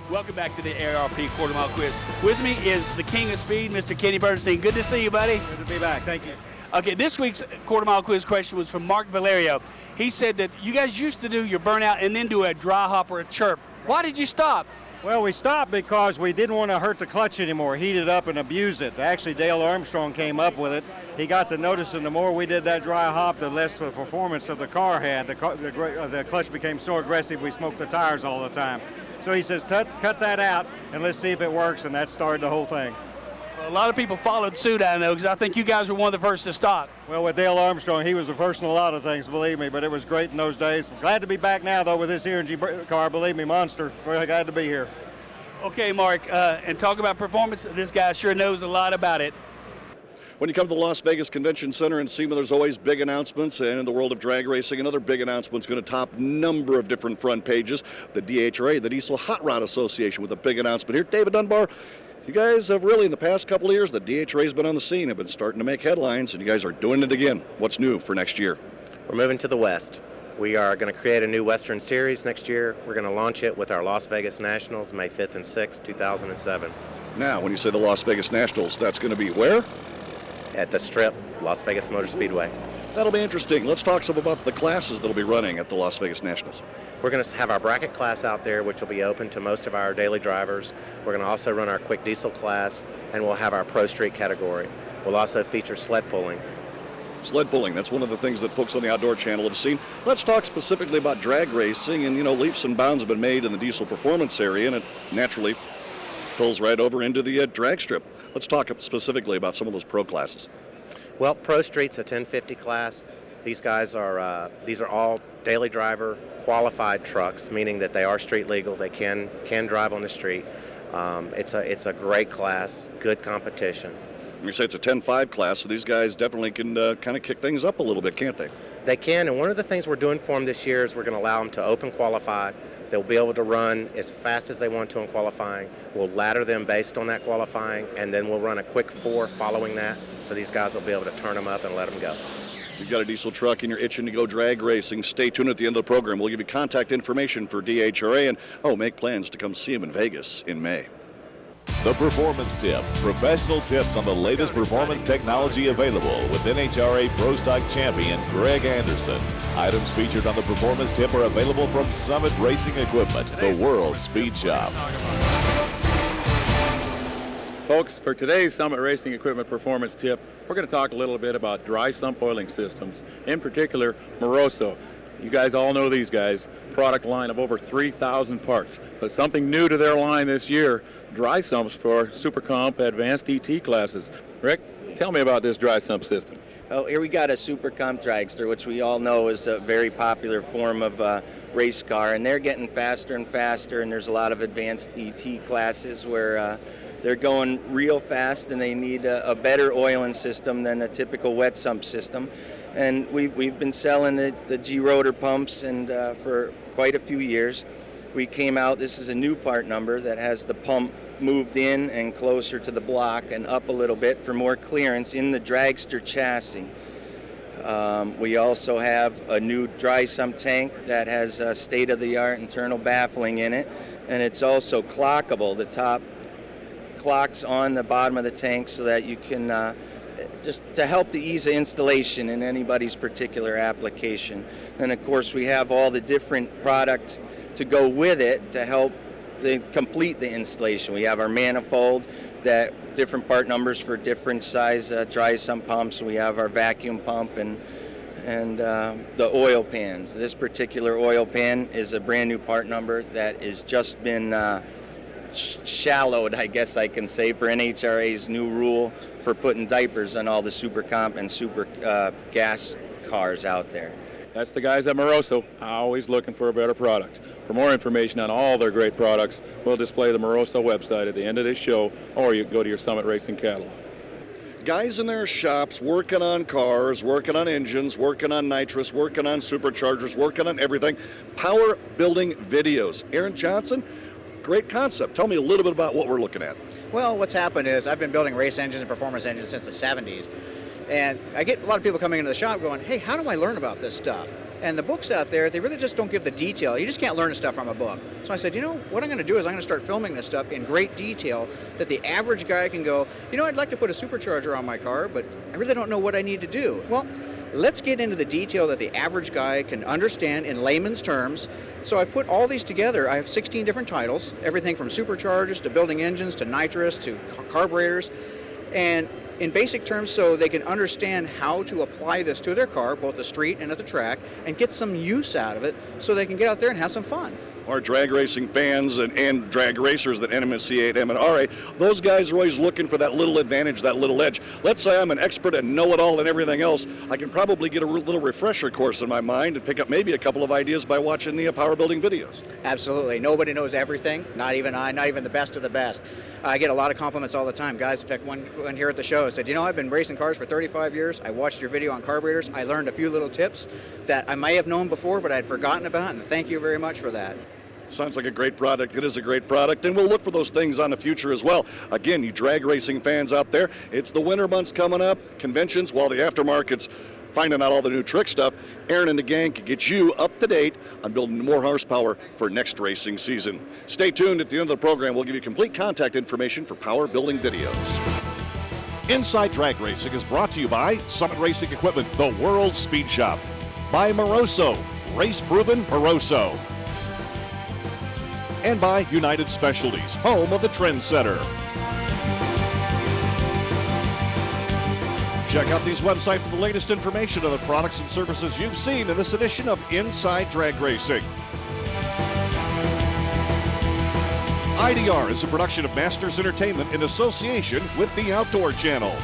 Welcome back to the ARP Quarter Mile Quiz. With me is the king of speed, Mr. Kenny Bernstein. Good to see you, buddy. Good to be back. Thank you. Okay, this week's Quarter Mile Quiz question was from Mark Valerio. He said that you guys used to do your burnout and then do a dry hop or a chirp. Why did you stop? Well, we stopped because we didn't want to hurt the clutch anymore, heat it up and abuse it. Actually, Dale Armstrong came up with it. He got to noticing the more we did that dry hop, the less the performance of the car had. The clutch became so aggressive we smoked the tires all the time. So he says, cut that out and let's see if it works, and that started the whole thing. Well, a lot of people followed suit, I know, because I think you guys were one of the first to stop. Well, with Dale Armstrong, he was the first in a lot of things, believe me, but it was great in those days. Glad to be back now, though, with this ERG car. Believe me, monster. We're glad to be here. Okay, Mark, and talk about performance. This guy sure knows a lot about it. When you come to the Las Vegas Convention Center and SEMA, there's always big announcements, and in the world of drag racing, another big announcement's going to top a number of different front pages. The DHRA, the Diesel Hot Rod Association, with a big announcement here. David Dunbar, you guys have really, in the past couple of years, the DHRA's been on the scene, have been starting to make headlines, and you guys are doing it again. What's new for next year? We're moving to the West. We are going to create a new Western Series next year. We're going to launch it with our Las Vegas Nationals, May 5th and 6th, 2007. Now, when you say the Las Vegas Nationals, that's going to be where? At the Strip, Las Vegas Motor Speedway. That'll be interesting. Let's talk some about the classes that'll be running at the Las Vegas Nationals. We're going to have our bracket class out there, which will be open to most of our daily drivers. We're going to also run our quick diesel class, and we'll have our Pro Street category. We'll also feature sled pulling. Sled pulling, that's one of the things that folks on the Outdoor Channel have seen. Let's talk specifically about drag racing, and leaps and bounds have been made in the diesel performance area, and it naturally pulls right over into the drag strip. Let's talk specifically about some of those pro classes. Well, Pro Street's a 1050 class. These guys are all daily driver qualified trucks, meaning that they are street legal. They can drive on the street. It's a great class, good competition. You say it's a 10.5 class, so these guys definitely can kind of kick things up a little bit, can't they? They can, and one of the things we're doing for them this year is we're going to allow them to open qualify. They'll be able to run as fast as they want to in qualifying. We'll ladder them based on that qualifying, and then we'll run a quick 4 following that, so these guys will be able to turn them up and let them go. You've got a diesel truck and you're itching to go drag racing. Stay tuned at the end of the program. We'll give you contact information for DHRA, and make plans to come see them in Vegas in May. The Performance Tip. Professional tips on the latest performance technology available with NHRA Pro Stock champion Greg Anderson. Items featured on the Performance Tip are available from Summit Racing Equipment, the World Speed Shop. Folks, for today's Summit Racing Equipment Performance Tip, we're going to talk a little bit about dry sump oiling systems, in particular Moroso. You guys all know these guys, product line of over 3,000 parts. But something new to their line this year, dry sumps for Super Comp Advanced ET classes. Rick, tell me about this dry sump system. Well, here we got a Super Comp dragster, which we all know is a very popular form of race car, and they're getting faster and faster, and there's a lot of advanced ET classes where they're going real fast and they need a better oiling system than the typical wet sump system. And we've been selling the G-Rotor pumps and for quite a few years. We came out, this is a new part number that has the pump moved in and closer to the block and up a little bit for more clearance in the dragster chassis. We also have a new dry sump tank that has state-of-the-art internal baffling in it, and it's also clockable. The top clocks on the bottom of the tank so that you can just to help the ease of installation in anybody's particular application. And of course we have all the different products to go with it to help complete the installation. We have our manifold, that different part numbers for different size dry sump pumps. We have our vacuum pump and the oil pans. This particular oil pan is a brand new part number that has just been shallowed, I guess I can say, for NHRA's new rule for putting diapers on all the Super Comp and Super gas cars out there. That's the guys at Moroso, always looking for a better product. For more information on all their great products, we'll display the Moroso website at the end of this show, or you can go to your Summit Racing catalog. Guys in their shops working on cars, working on engines, working on nitrous, working on superchargers, working on everything. Power building videos. Aaron Johnson, great concept. Tell me a little bit about what we're looking at. Well, what's happened is I've been building race engines and performance engines since the 70s. And I get a lot of people coming into the shop going, hey, how do I learn about this stuff? And the books out there, they really just don't give the detail. You just can't learn this stuff from a book. So I said, you know, what I'm going to do is I'm going to start filming this stuff in great detail that the average guy can go, you know, I'd like to put a supercharger on my car, but I really don't know what I need to do. Well, let's get into the detail that the average guy can understand in layman's terms. So I've put all these together. I have 16 different titles, everything from superchargers to building engines to nitrous to carburetors. And in basic terms, so they can understand how to apply this to their car, both the street and at the track, and get some use out of it so they can get out there and have some fun. Our drag racing fans and drag racers that NMSC 8M and RA, those guys are always looking for that little advantage, that little edge. Let's say I'm an expert and know-it-all and everything else. I can probably get a little refresher course in my mind and pick up maybe a couple of ideas by watching the power building videos. Absolutely. Nobody knows everything, not even I, not even the best of the best. I get a lot of compliments all the time. Guys, in fact, one here at the show said, you know, I've been racing cars for 35 years. I watched your video on carburetors. I learned a few little tips that I may have known before, but I had forgotten about, and thank you very much for that. Sounds like a great product. It is a great product, and we'll look for those things on the future as well. Again, you drag racing fans out there, it's the winter months coming up, conventions, while the aftermarket's finding out all the new trick stuff. Aaron and the gang can get you up to date on building more horsepower for next racing season. Stay tuned. At the end of the program, we'll give you complete contact information for power building videos. Inside Drag Racing is brought to you by Summit Racing Equipment, the World Speed Shop. By Moroso, Race Proven Moroso. And by United Specialties, home of the Trendsetter. Check out these websites for the latest information on the products and services you've seen in this edition of Inside Drag Racing. IDR is a production of Masters Entertainment in association with the Outdoor Channel.